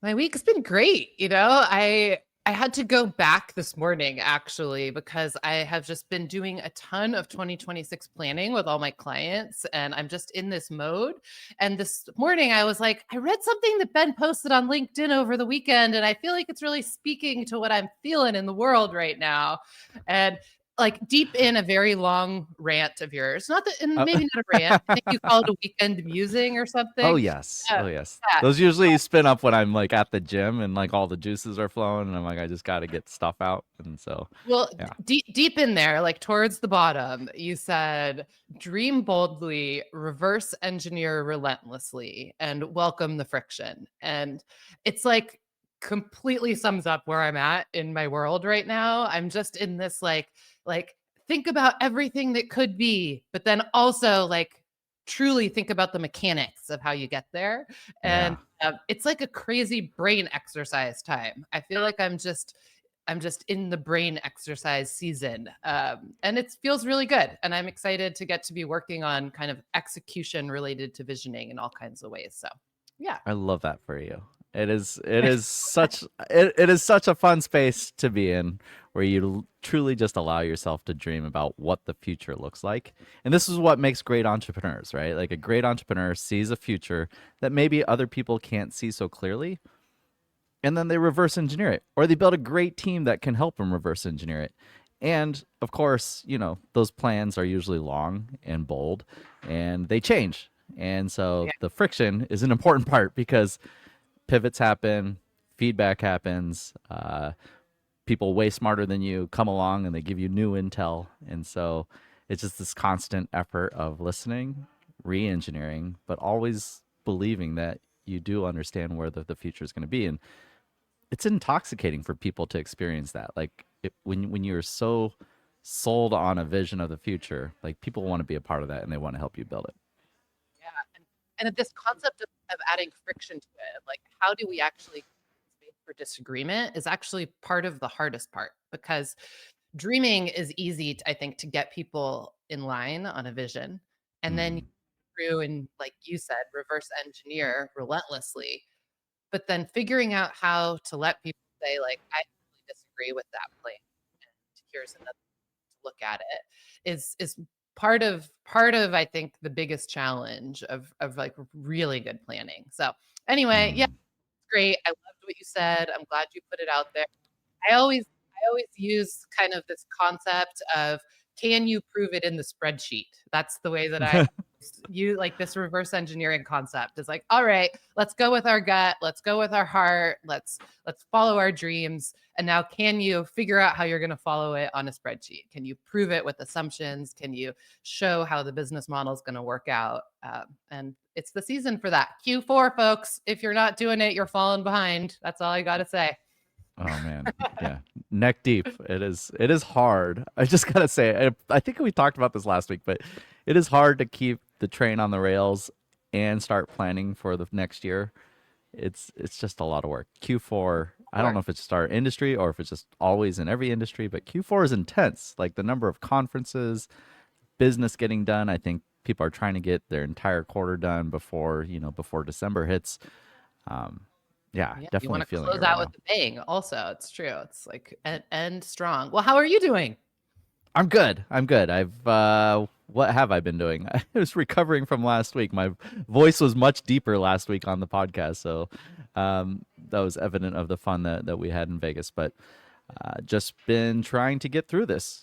My week's been great. I had to go back this morning actually because I have just been doing a ton of 2026 planning with all my clients and I'm just in this mode. And this morning I was like, I read something that Ben posted on LinkedIn over the weekend and I feel like it's really speaking to what I'm feeling in the world right now. And like deep in a very long rant of yours, not that, and Oh. maybe not a rant. I think you call it a weekend musing or Oh something. yes. Yeah, Oh yes. yeah. Those usually spin up when I'm like at the gym and like all the juices are flowing and I'm like I just got to get stuff out and so Well, yeah. deep in there, like towards the bottom, you said, dream boldly, reverse engineer relentlessly, and welcome the friction. And it's like completely sums up where I'm at in my world right now. I'm just in this like think about everything that could be, but then also like truly think about the mechanics of how you get there. And Yeah. it's like a crazy brain exercise time. I feel like I'm just in the brain exercise season. And it feels really good. And I'm excited to get to be working on kind of execution related to visioning in all kinds of ways. So, yeah. I love that for you. It is such a fun space to be in where you truly just allow yourself to dream about what the future looks like. And this is what makes great entrepreneurs, right? Like a great entrepreneur sees a future that maybe other people can't see so clearly, and then they reverse engineer it, or they build a great team that can help them reverse engineer it. And of course, those plans are usually long and bold and they change. And so Yeah. the friction is an important part because pivots happen, feedback happens, people way smarter than you come along and they give you new intel. And so it's just this constant effort of listening, re engineering, but always believing that you do understand where the future is going to be. And it's intoxicating for people to experience that. Like when you're so sold on a vision of the future, like people want to be a part of that and they want to help you build it. Yeah. And this concept of adding friction to it, like how do we actually space for disagreement is actually part of the hardest part because dreaming is easy, I think, to get people in line on a vision. And then Mm. through and like you said, reverse engineer relentlessly. But then figuring out how to let people say, like, I really disagree with that plan. And here's another look at it is part of I think the biggest challenge of like really good planning. So anyway, yeah, Mm. great. I loved what you said. I'm glad you put it out there. I always use kind of this concept of can you prove it in the spreadsheet? That's the way that I you like this reverse engineering concept is like, all right, let's go with our gut, let's go with our heart, let's follow our dreams. And now can you figure out how you're going to follow it on a spreadsheet? Can you prove it with assumptions? Can you show how the business model is going to work out? And it's the season for that. Q4, folks. If you're not doing it, you're falling behind. That's all I got to say. Oh man, yeah, neck deep. It is hard. I just gotta say, I think we talked about this last week, but it is hard to keep the train on the rails and start planning for the next year. It's just a lot of work. Q4, I don't know Sure. if it's just our industry or if it's just always in every industry, but Q4 is intense. Like the number of conferences, business getting done. I think people are trying to get their entire quarter done before December hits. Um, yeah, Yeah, you definitely want to feeling it close right out with now. a bang. Also, it's true. It's like end strong. Well, how are you doing? I'm good. I'm good. What have I been doing? I was recovering from last week. My voice was much deeper last week on the podcast, so that was evident of the fun that we had in Vegas. But just been trying to get through this.